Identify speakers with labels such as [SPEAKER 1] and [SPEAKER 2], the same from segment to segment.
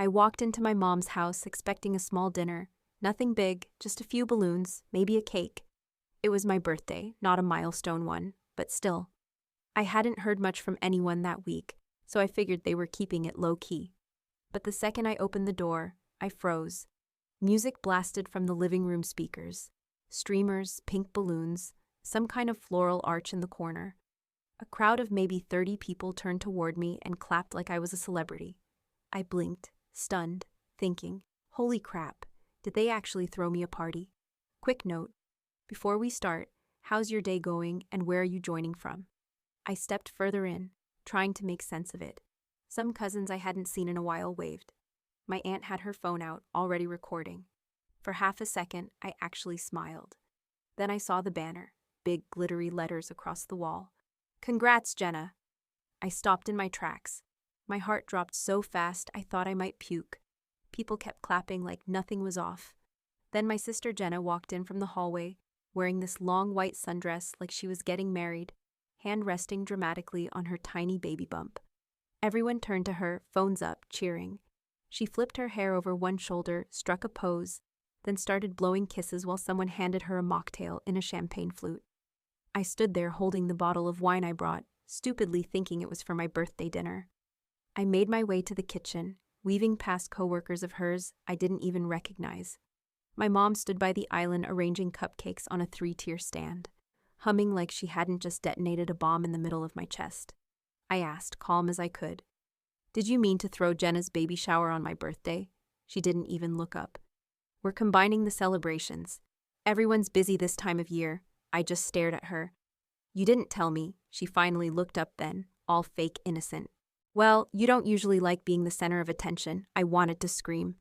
[SPEAKER 1] I walked into my mom's house expecting a small dinner. Nothing big, just a few balloons, maybe a cake. It was my birthday, not a milestone one, but still. I hadn't heard much from anyone that week, so I figured they were keeping it low-key. But the second I opened the door, I froze. Music blasted from the living room speakers. Streamers, pink balloons, some kind of floral arch in the corner. A crowd of maybe 30 people turned toward me and clapped like I was a celebrity. I blinked, stunned, thinking, holy crap, did they actually throw me a party? Quick note, before we start, how's your day going and where are you joining from? I stepped further in, trying to make sense of it. Some cousins I hadn't seen in a while waved. My aunt had her phone out, already recording. For half a second, I actually smiled. Then I saw the banner, big glittery letters across the wall. Congrats, Jenna. I stopped in my tracks. My heart dropped so fast I thought I might puke. People kept clapping like nothing was off. Then my sister Jenna walked in from the hallway, wearing this long white sundress like she was getting married, hand resting dramatically on her tiny baby bump. Everyone turned to her, phones up, cheering. She flipped her hair over one shoulder, struck a pose, then started blowing kisses while someone handed her a mocktail in a champagne flute. I stood there holding the bottle of wine I brought, stupidly thinking it was for my birthday dinner. I made my way to the kitchen, weaving past coworkers of hers I didn't even recognize. My mom stood by the island arranging cupcakes on a 3-tier stand, humming like she hadn't just detonated a bomb in the middle of my chest. I asked, calm as I could, "Did you mean to throw Jenna's baby shower on my birthday?" She didn't even look up. "We're combining the celebrations. Everyone's busy this time of year." I just stared at her. "You didn't tell me." She finally looked up then, all fake innocent. "Well, you don't usually like being the center of attention," I wanted to scream.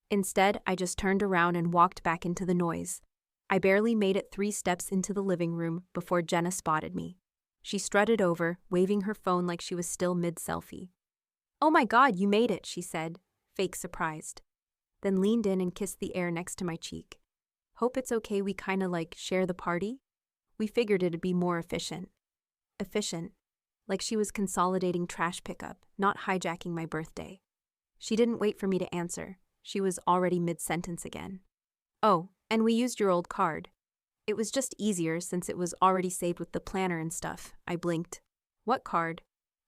[SPEAKER 1] Instead, I just turned around and walked back into the noise. I barely made it 3 steps into the living room before Jenna spotted me. She strutted over, waving her phone like she was still mid-selfie. "Oh my God, you made it," she said, fake surprised. Then leaned in and kissed the air next to my cheek. "Hope it's okay we kinda share the party? We figured it'd be more efficient." Efficient. Like she was consolidating trash pickup, not hijacking my birthday. She didn't wait for me to answer. She was already mid-sentence again. "Oh, and we used your old card. It was just easier since it was already saved with the planner and stuff." I blinked. "What card?"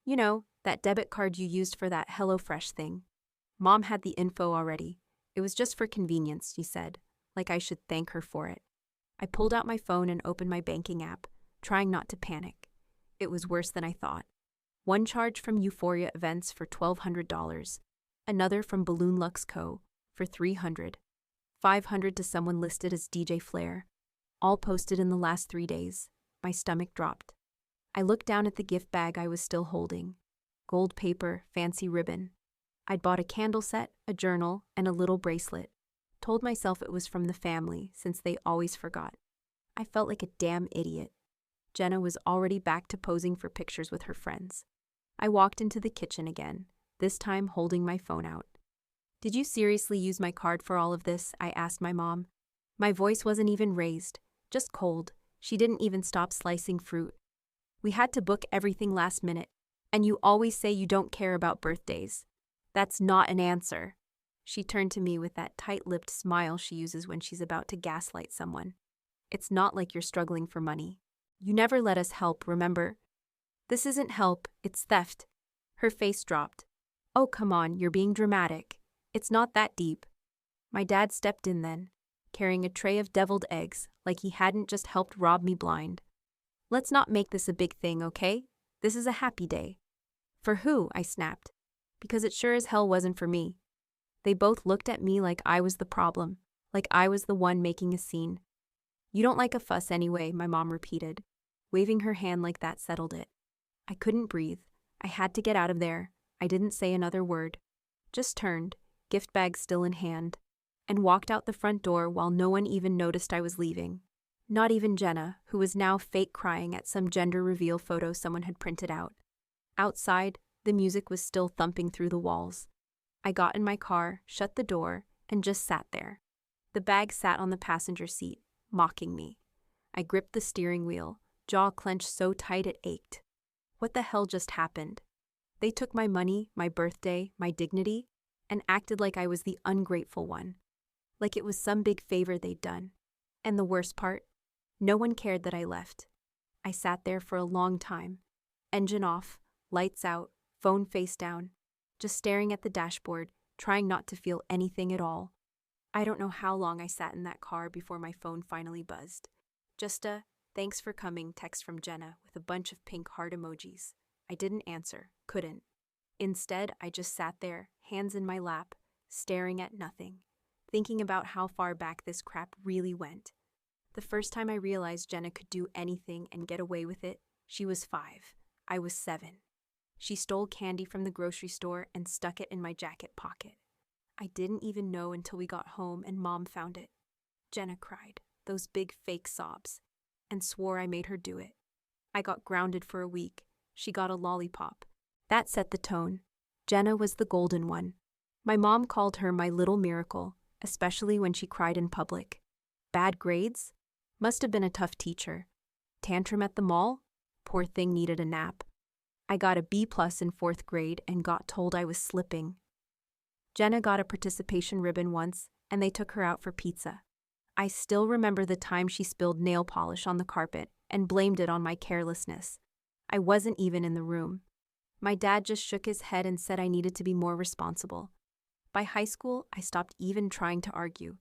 [SPEAKER 1] "You know, that debit card you used for that HelloFresh thing." Mom had the info already. "It was just for convenience," she said, like I should thank her for it. I pulled out my phone and opened my banking app, trying not to panic. It was worse than I thought. One charge from Euphoria Events for $1,200. Another from Balloon Lux Co. for $300. $500 to someone listed as DJ Flair. All posted in the last 3 days. My stomach dropped. I looked down at the gift bag I was still holding. Gold paper, fancy ribbon. I'd bought a candle set, a journal, and a little bracelet. Told myself it was from the family, since they always forgot. I felt like a damn idiot. Jenna was already back to posing for pictures with her friends. I walked into the kitchen again, this time holding my phone out. "Did you seriously use my card for all of this?" I asked my mom. My voice wasn't even raised, just cold. She didn't even stop slicing fruit. "We had to book everything last minute, and you always say you don't care about birthdays. That's not an answer." She turned to me with that tight-lipped smile she uses when she's about to gaslight someone. "It's not like you're struggling for money. You never let us help, remember?" "This isn't help, it's theft." Her face dropped. "Oh, come on, you're being dramatic. It's not that deep." My dad stepped in then, carrying a tray of deviled eggs like he hadn't just helped rob me blind. "Let's not make this a big thing, okay? This is a happy day." "For who?" I snapped. "Because it sure as hell wasn't for me." They both looked at me like I was the problem, like I was the one making a scene. "You don't like a fuss anyway," my mom repeated. Waving her hand like that settled it. I couldn't breathe. I had to get out of there. I didn't say another word. Just turned, gift bag still in hand, and walked out the front door while no one even noticed I was leaving. Not even Jenna, who was now fake crying at some gender reveal photo someone had printed out. Outside, the music was still thumping through the walls. I got in my car, shut the door, and just sat there. The bag sat on the passenger seat, mocking me. I gripped the steering wheel, jaw clenched so tight it ached. What the hell just happened? They took my money, my birthday, my dignity, and acted like I was the ungrateful one, like it was some big favor they'd done. And the worst part? No one cared that I left. I sat there for a long time, engine off, lights out, phone face down, just staring at the dashboard, trying not to feel anything at all. I don't know how long I sat in that car before my phone finally buzzed. Just a "thanks for coming" text from Jenna with a bunch of pink heart emojis. I didn't answer, couldn't. Instead, I just sat there, hands in my lap, staring at nothing, thinking about how far back this crap really went. The first time I realized Jenna could do anything and get away with it, she was 5. I was 7. She stole candy from the grocery store and stuck it in my jacket pocket. I didn't even know until we got home and Mom found it. Jenna cried, those big fake sobs, and swore I made her do it. I got grounded for a week. She got a lollipop. That set the tone. Jenna was the golden one. My mom called her my little miracle, especially when she cried in public. Bad grades? Must have been a tough teacher. Tantrum at the mall? Poor thing needed a nap. I got a B+ in 4th grade and got told I was slipping. Jenna got a participation ribbon once, and they took her out for pizza. I still remember the time she spilled nail polish on the carpet and blamed it on my carelessness. I wasn't even in the room. My dad just shook his head and said I needed to be more responsible. By high school, I stopped even trying to argue.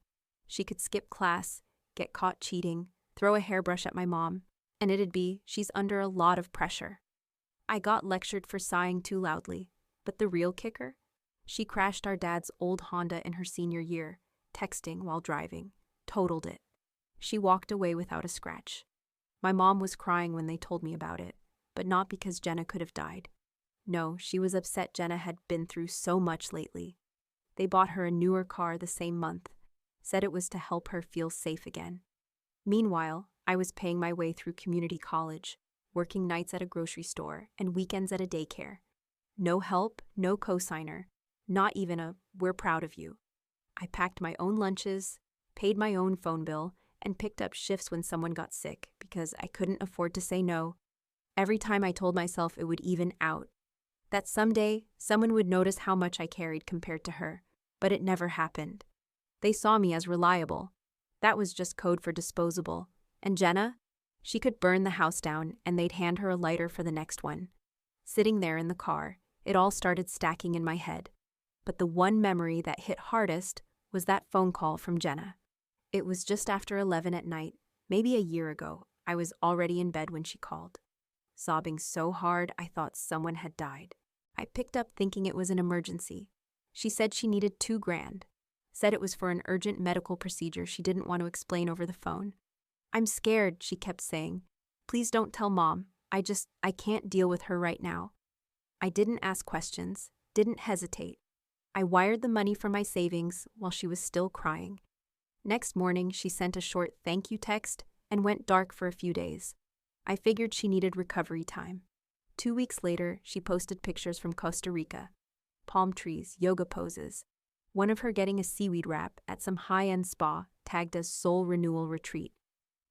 [SPEAKER 1] She could skip class, get caught cheating, throw a hairbrush at my mom, and it'd be, she's under a lot of pressure. I got lectured for sighing too loudly, but the real kicker? She crashed our dad's old Honda in her senior year, texting while driving, totaled it. She walked away without a scratch. My mom was crying when they told me about it, but not because Jenna could have died. No, she was upset Jenna had been through so much lately. They bought her a newer car the same month, said it was to help her feel safe again. Meanwhile, I was paying my way through community college, working nights at a grocery store and weekends at a daycare. No help, no cosigner, not even a "we're proud of you." I packed my own lunches, paid my own phone bill, and picked up shifts when someone got sick because I couldn't afford to say no. Every time I told myself it would even out, that someday someone would notice how much I carried compared to her, but it never happened. They saw me as reliable. That was just code for disposable. And Jenna? She could burn the house down and they'd hand her a lighter for the next one. Sitting there in the car, it all started stacking in my head. But the one memory that hit hardest was that phone call from Jenna. It was just after 11 at night, maybe a year ago. I was already in bed when she called. Sobbing so hard I thought someone had died. I picked up thinking it was an emergency. She said she needed $2,000. Said it was for an urgent medical procedure she didn't want to explain over the phone. "I'm scared," she kept saying. "Please don't tell Mom. I can't deal with her right now." I didn't ask questions, didn't hesitate. I wired the money from my savings while she was still crying. Next morning, she sent a short thank you text and went dark for a few days. I figured she needed recovery time. 2 weeks later, she posted pictures from Costa Rica. Palm trees, yoga poses. One of her getting a seaweed wrap at some high-end spa tagged as Soul Renewal Retreat.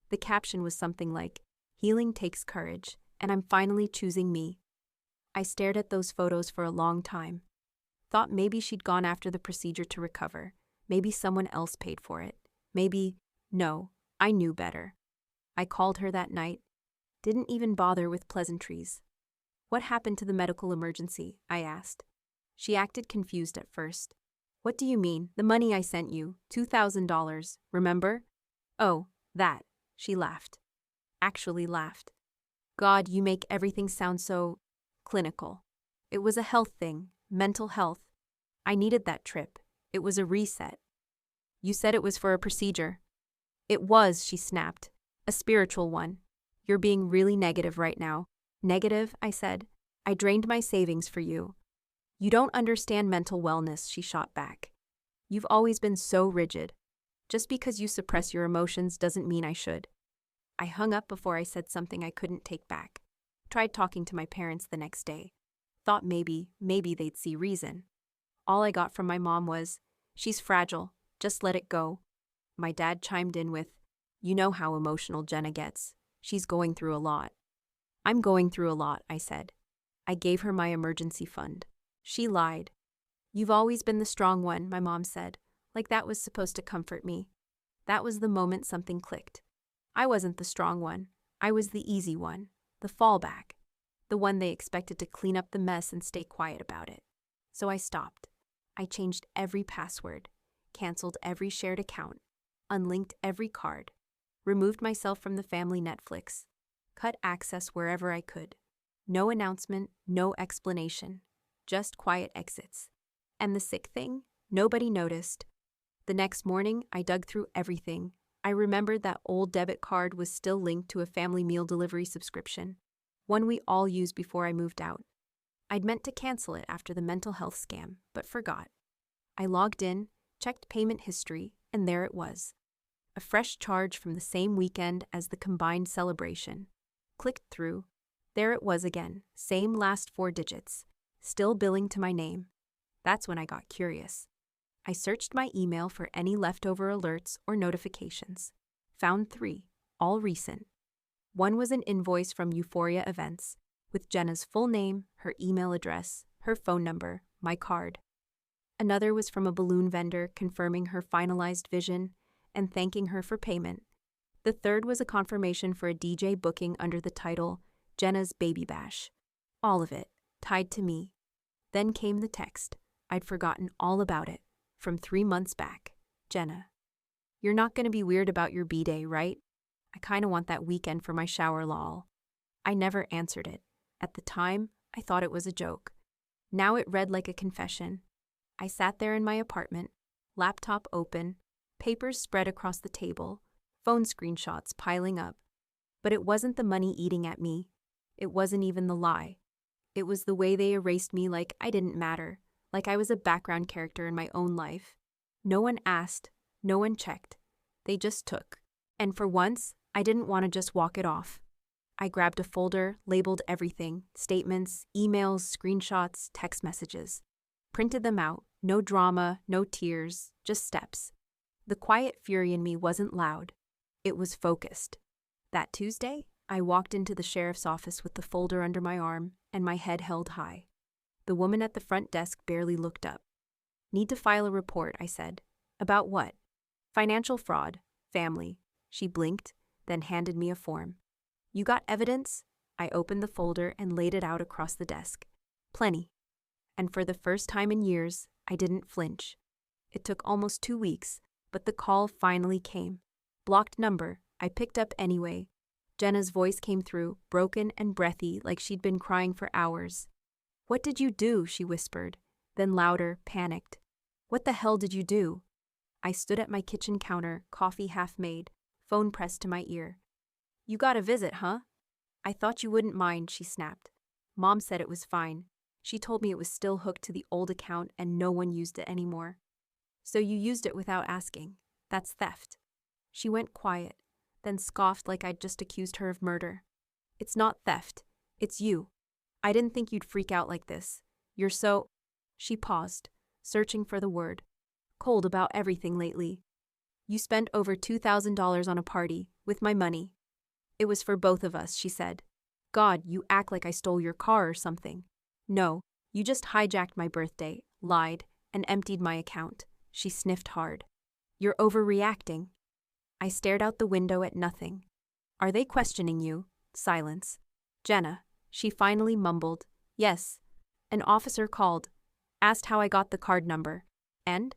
[SPEAKER 1] The caption was something like, "Healing takes courage, and I'm finally choosing me." I stared at those photos for a long time. Thought maybe she'd gone after the procedure to recover. Maybe someone else paid for it. No, I knew better. I called her that night. Didn't even bother with pleasantries. "What happened to the medical emergency?" I asked. She acted confused at first. "What do you mean? The money I sent you, $2,000, remember?" "Oh, that." She laughed. Actually laughed. "God, you make everything sound so clinical." It was a health thing, mental health. I needed that trip. It was a reset. "You said it was for a procedure." "It was," she snapped. "A spiritual one. You're being really negative right now." "Negative?" I said. "I drained my savings for you." "You don't understand mental wellness," she shot back. "You've always been so rigid. Just because you suppress your emotions doesn't mean I should." I hung up before I said something I couldn't take back. Tried talking to my parents the next day. Thought maybe they'd see reason. All I got from my mom was, "She's fragile, just let it go." My dad chimed in with, "You know how emotional Jenna gets. She's going through a lot." "I'm going through a lot," I said. I gave her my emergency fund. She lied. "You've always been the strong one," my mom said, like that was supposed to comfort me. That was the moment something clicked. I wasn't the strong one. I was the easy one, the fallback, the one they expected to clean up the mess and stay quiet about it. So I stopped. I changed every password, canceled every shared account, unlinked every card, removed myself from the family Netflix, cut access wherever I could. No announcement, no explanation, just quiet exits. And the sick thing? Nobody noticed. The next morning, I dug through everything. I remembered that old debit card was still linked to a family meal delivery subscription, one we all used before I moved out. I'd meant to cancel it after the mental health scam, but forgot. I logged in, checked payment history, and there it was. A fresh charge from the same weekend as the combined celebration. Clicked through. There it was again, same last 4 digits, still billing to my name. That's when I got curious. I searched my email for any leftover alerts or notifications. Found 3, all recent. One was an invoice from Euphoria Events, with Jenna's full name, her email address, her phone number, my card. Another was from a balloon vendor confirming her finalized vision and thanking her for payment. The third was a confirmation for a DJ booking under the title Jenna's Baby Bash. All of it, tied to me. Then came the text. I'd forgotten all about it. From 3 months back. Jenna. "You're not going to be weird about your B-day, right? I kind of want that weekend for my shower lol." I never answered it. At the time, I thought it was a joke. Now it read like a confession. I sat there in my apartment, laptop open, papers spread across the table, phone screenshots piling up. But it wasn't the money eating at me. It wasn't even the lie. It was the way they erased me like I didn't matter, like I was a background character in my own life. No one asked, no one checked. They just took. And for once, I didn't want to just walk it off. I grabbed a folder, labeled everything, statements, emails, screenshots, text messages. Printed them out, no drama, no tears, just steps. The quiet fury in me wasn't loud. It was focused. That Tuesday, I walked into the sheriff's office with the folder under my arm and my head held high. The woman at the front desk barely looked up. "Need to file a report," I said. "About what?" "Financial fraud. Family." She blinked, then handed me a form. "You got evidence?" I opened the folder and laid it out across the desk. "Plenty." And for the first time in years, I didn't flinch. It took almost 2 weeks, but the call finally came. Blocked number, I picked up anyway. Jenna's voice came through, broken and breathy like she'd been crying for hours. "What did you do?" she whispered, then louder, panicked. "What the hell did you do?" I stood at my kitchen counter, coffee half made, phone pressed to my ear. "You got a visit, huh?" "I thought you wouldn't mind," she snapped. "Mom said it was fine. She told me it was still hooked to the old account and no one used it anymore." "So you used it without asking. That's theft." She went quiet, then scoffed like I'd just accused her of murder. "It's not theft. It's you. I didn't think you'd freak out like this. You're so—" She paused, searching for the word. "Cold about everything lately. You spent over $2,000 on a party, with my money. It was for both of us," she said. "God, you act like I stole your car or something." "No, you just hijacked my birthday, lied, and emptied my account." She sniffed hard. "You're overreacting." I stared out the window at nothing. "Are they questioning you?" Silence. "Jenna," she finally mumbled. "Yes. An officer called. Asked how I got the card number. And?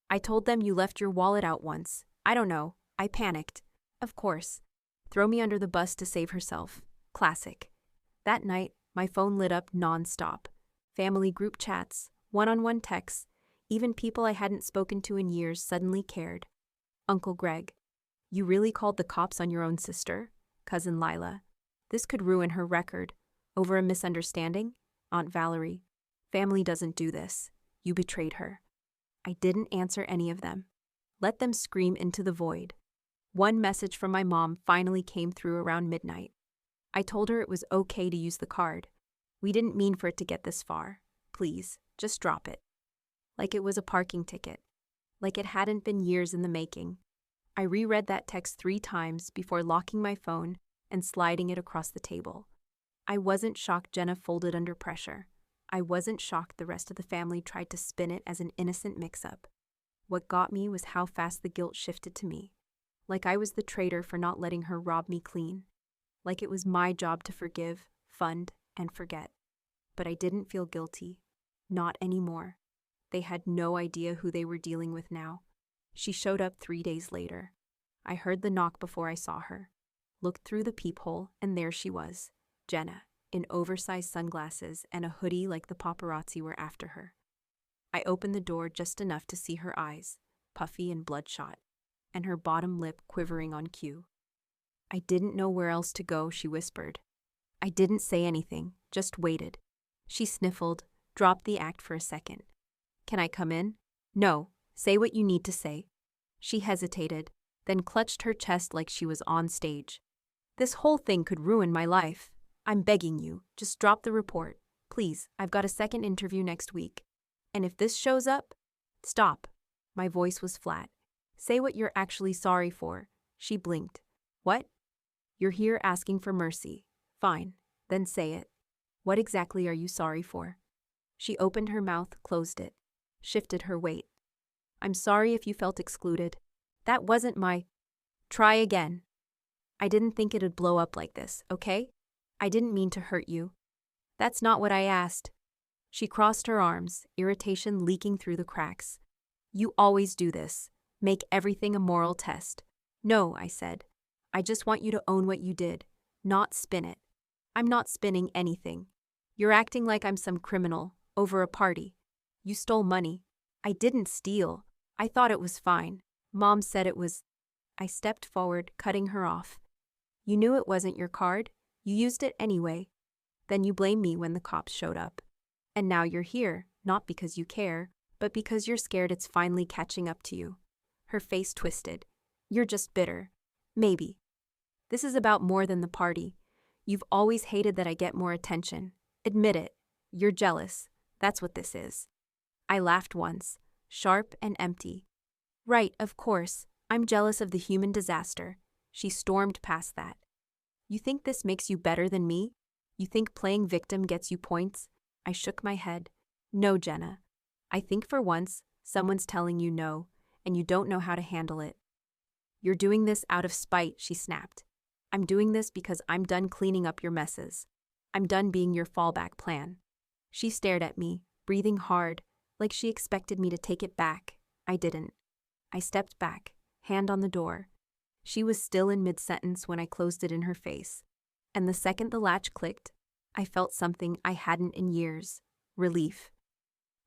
[SPEAKER 1] I told them you left your wallet out once. I don't know. I panicked. Of course. Throw me under the bus to save herself. Classic." That night, my phone lit up non-stop. Family group chats, one-on-one texts, even people I hadn't spoken to in years suddenly cared. Uncle Greg. "You really called the cops on your own sister?" Cousin Lila. "This could ruin her record. Over a misunderstanding?" Aunt Valerie. "Family doesn't do this. You betrayed her." I didn't answer any of them. Let them scream into the void. One message from my mom finally came through around midnight. I told her it was okay to use the card. We didn't mean for it to get this far. Please, just drop it. Like it was a parking ticket. Like it hadn't been years in the making. I reread that text 3 times before locking my phone and sliding it across the table. I wasn't shocked Jenna folded under pressure. I wasn't shocked the rest of the family tried to spin it as an innocent mix-up. What got me was how fast the guilt shifted to me. Like I was the traitor for not letting her rob me clean. Like it was my job to forgive, fund, and forget. But I didn't feel guilty. Not anymore. They had no idea who they were dealing with now. She showed up 3 days later. I heard the knock before I saw her. Looked through the peephole, and there she was, Jenna, in oversized sunglasses and a hoodie like the paparazzi were after her. I opened the door just enough to see her eyes, puffy and bloodshot, and her bottom lip quivering on cue. I didn't know where else to go, she whispered. I didn't say anything, just waited. She sniffled, dropped the act for a second. Can I come in? No, say what you need to say. She hesitated, then clutched her chest like she was on stage. This whole thing could ruin my life. I'm begging you, just drop the report. Please, I've got a second interview next week. And if this shows up, stop. My voice was flat. Say what you're actually sorry for. She blinked. What? You're here asking for mercy. Fine, then say it. What exactly are you sorry for? She opened her mouth, closed it, shifted her weight. I'm sorry if you felt excluded. That wasn't my... Try again. I didn't think it'd blow up like this, okay? I didn't mean to hurt you. That's not what I asked. She crossed her arms, irritation leaking through the cracks. You always do this. Make everything a moral test. No, I said. I just want you to own what you did, not spin it. I'm not spinning anything. You're acting like I'm some criminal, over a party. You stole money. I didn't steal. I thought it was fine. Mom said it was... I stepped forward, cutting her off. You knew it wasn't your card. You used it anyway. Then you blamed me when the cops showed up. And now you're here, not because you care, but because you're scared it's finally catching up to you. Her face twisted. You're just bitter. Maybe. This is about more than the party. You've always hated that I get more attention. Admit it. You're jealous. That's what this is. I laughed once, sharp and empty. Right, of course. I'm jealous of the human disaster. She stormed past that. You think this makes you better than me? You think playing victim gets you points? I shook my head. No, Jenna. I think for once, someone's telling you no, and you don't know how to handle it. You're doing this out of spite, she snapped. I'm doing this because I'm done cleaning up your messes. I'm done being your fallback plan. She stared at me, breathing hard, like she expected me to take it back. I didn't. I stepped back, hand on the door. She was still in mid-sentence when I closed it in her face. And the second the latch clicked, I felt something I hadn't in years. Relief.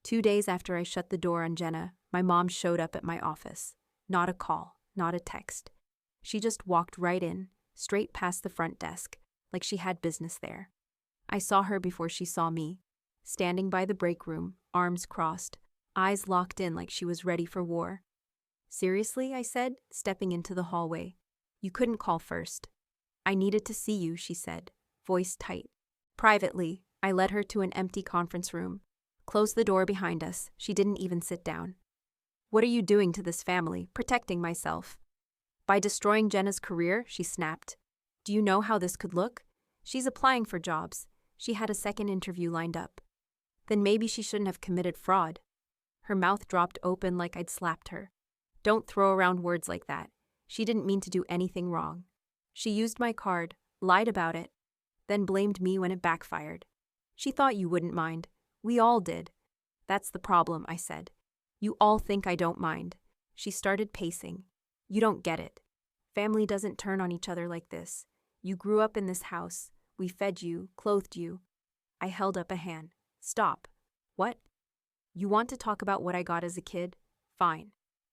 [SPEAKER 1] 2 days after I shut the door on Jenna, my mom showed up at my office. Not a call, not a text. She just walked right in, straight past the front desk, like she had business there. I saw her before she saw me, standing by the break room, arms crossed, eyes locked in like she was ready for war. Seriously, I said, stepping into the hallway. You couldn't call first. I needed to see you, she said, voice tight. Privately, I led her to an empty conference room. Closed the door behind us. She didn't even sit down. What are you doing to this family? Protecting myself. By destroying Jenna's career, she snapped. Do you know how this could look? She's applying for jobs. She had a second interview lined up. Then maybe she shouldn't have committed fraud. Her mouth dropped open like I'd slapped her. Don't throw around words like that. She didn't mean to do anything wrong. She used my card, lied about it, then blamed me when it backfired. She thought you wouldn't mind. We all did. That's the problem, I said. You all think I don't mind. She started pacing. You don't get it. Family doesn't turn on each other like this. You grew up in this house. We fed you, clothed you. I held up a hand. Stop. What? You want to talk about what I got as a kid? Fine.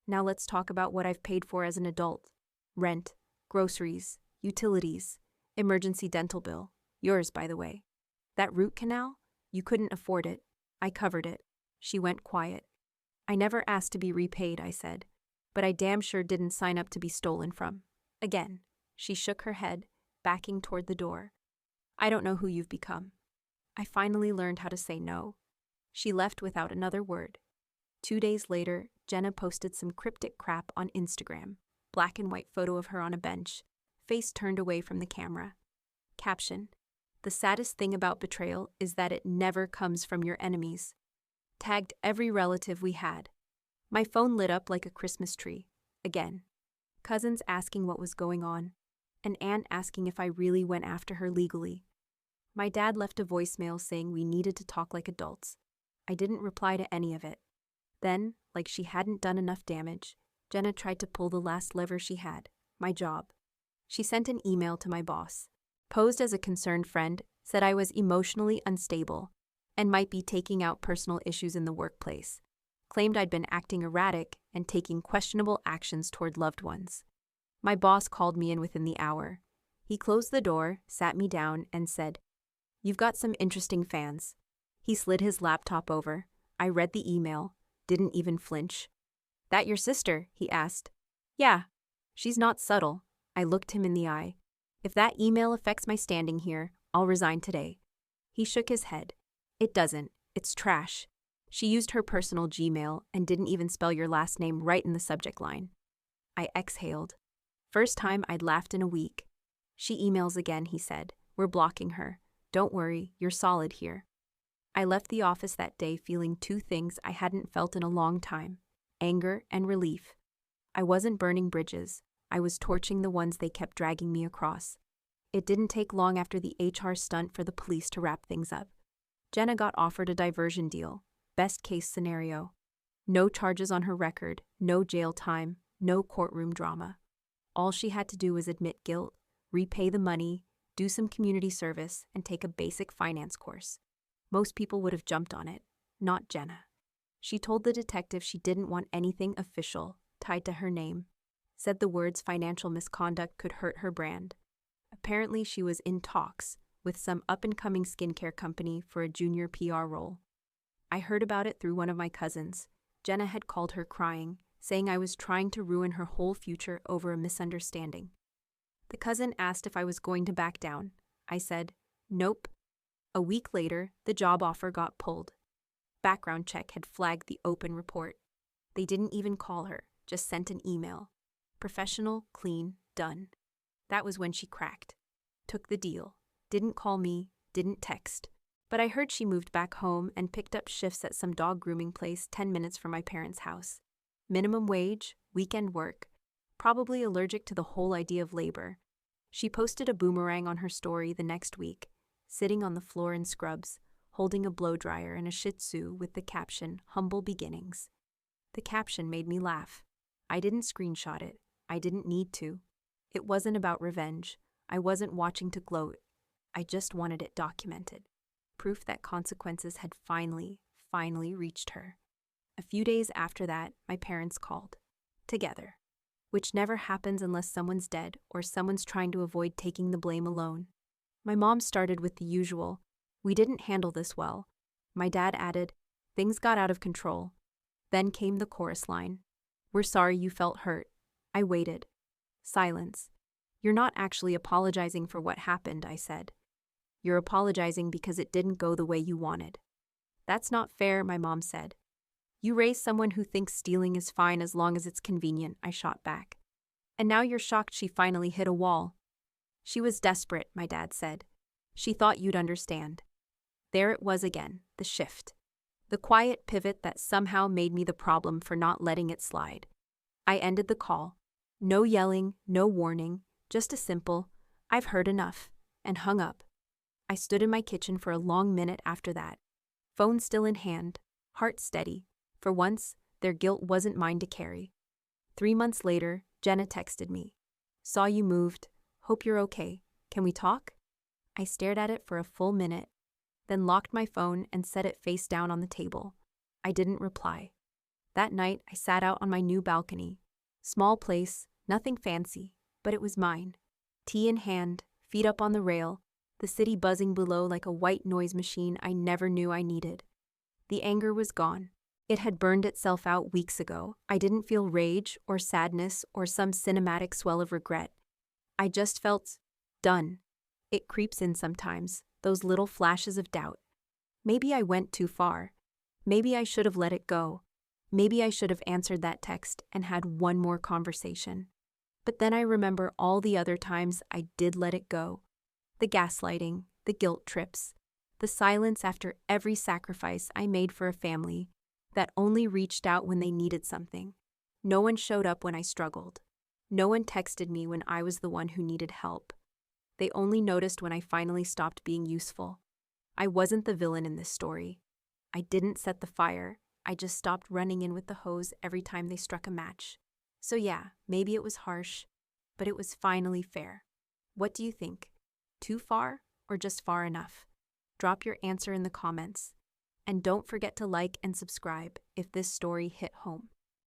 [SPEAKER 1] Now let's talk about what I've paid for as an adult. Rent, groceries, utilities, emergency dental bill. Yours, by the way. That root canal? You couldn't afford it. I covered it. She went quiet. I never asked to be repaid, I said. But I damn sure didn't sign up to be stolen from. Again. She shook her head, backing toward the door. I don't know who you've become. I finally learned how to say no. She left without another word. 2 days later, Jenna posted some cryptic crap on Instagram. Black and white photo of her on a bench, face turned away from the camera. Caption: the saddest thing about betrayal is that it never comes from your enemies. Tagged every relative we had. My phone lit up like a Christmas tree. Again. Cousins asking what was going on. An aunt asking if I really went after her legally. My dad left a voicemail saying we needed to talk like adults. I didn't reply to any of it. Then, like she hadn't done enough damage, Jenna tried to pull the last lever she had, my job. She sent an email to my boss, posed as a concerned friend, said I was emotionally unstable and might be taking out personal issues in the workplace, claimed I'd been acting erratic and taking questionable actions toward loved ones. My boss called me in within the hour. He closed the door, sat me down, and said, "You've got some interesting fans." He slid his laptop over. I read the email, didn't even flinch. "That your sister?" he asked. "Yeah. She's not subtle." I looked him in the eye. "If that email affects my standing here, I'll resign today." He shook his head. "It doesn't. It's trash. She used her personal Gmail and didn't even spell your last name right in the subject line." I exhaled. First time I'd laughed in a week. "She emails again," he said. "We're blocking her. Don't worry, you're solid here." I left the office that day feeling two things I hadn't felt in a long time: anger and relief. I wasn't burning bridges. I was torching the ones they kept dragging me across. It didn't take long after the HR stunt for the police to wrap things up. Jenna got offered a diversion deal. Best case scenario. No charges on her record, no jail time, no courtroom drama. All she had to do was admit guilt, repay the money, do some community service, and take a basic finance course. Most people would have jumped on it, not Jenna. She told the detective she didn't want anything official tied to her name, said the words financial misconduct could hurt her brand. Apparently she was in talks with some up-and-coming skincare company for a junior PR role. I heard about it through one of my cousins. Jenna had called her crying, saying I was trying to ruin her whole future over a misunderstanding. The cousin asked if I was going to back down. I said, "Nope." A week later, the job offer got pulled. Background check had flagged the open report. They didn't even call her, just sent an email. Professional, clean, done. That was when she cracked. Took the deal. Didn't call me, didn't text. But I heard she moved back home and picked up shifts at some dog grooming place 10 minutes from my parents' house. Minimum wage, weekend work. Probably allergic to the whole idea of labor. She posted a boomerang on her story the next week, sitting on the floor in scrubs, holding a blow-dryer and a Shih Tzu with the caption, "Humble Beginnings." The caption made me laugh. I didn't screenshot it. I didn't need to. It wasn't about revenge. I wasn't watching to gloat. I just wanted it documented. Proof that consequences had finally reached her. A few days after that, my parents called. Together. Which never happens unless someone's dead or someone's trying to avoid taking the blame alone. My mom started with the usual, "We didn't handle this well." My dad added, "Things got out of control." Then came the chorus line, "We're sorry you felt hurt." I waited. Silence. "You're not actually apologizing for what happened," I said. "You're apologizing because it didn't go the way you wanted." "That's not fair," my mom said. "You raise someone who thinks stealing is fine as long as it's convenient," I shot back. "And now you're shocked she finally hit a wall." "She was desperate," my dad said. "She thought you'd understand." There it was again, the shift. The quiet pivot that somehow made me the problem for not letting it slide. I ended the call. No yelling, no warning, just a simple, "I've heard enough," and hung up. I stood in my kitchen for a long minute after that. Phone still in hand, heart steady. For once, their guilt wasn't mine to carry. 3 months later, Jenna texted me. "Saw you moved. Hope you're okay. Can we talk?" I stared at it for a full minute, then locked my phone and set it face down on the table. I didn't reply. That night, I sat out on my new balcony. Small place, nothing fancy, but it was mine. Tea in hand, feet up on the rail, the city buzzing below like a white noise machine I never knew I needed. The anger was gone. It had burned itself out weeks ago. I didn't feel rage or sadness or some cinematic swell of regret. I just felt done. It creeps in sometimes, those little flashes of doubt. Maybe I went too far. Maybe I should have let it go. Maybe I should have answered that text and had one more conversation. But then I remember all the other times I did let it go. The gaslighting, the guilt trips, the silence after every sacrifice I made for a family that only reached out when they needed something. No one showed up when I struggled. No one texted me when I was the one who needed help. They only noticed when I finally stopped being useful. I wasn't the villain in this story. I didn't set the fire. I just stopped running in with the hose every time they struck a match. So yeah, maybe it was harsh, but it was finally fair. What do you think? Too far or just far enough? Drop your answer in the comments. And don't forget to like and subscribe if this story hit home.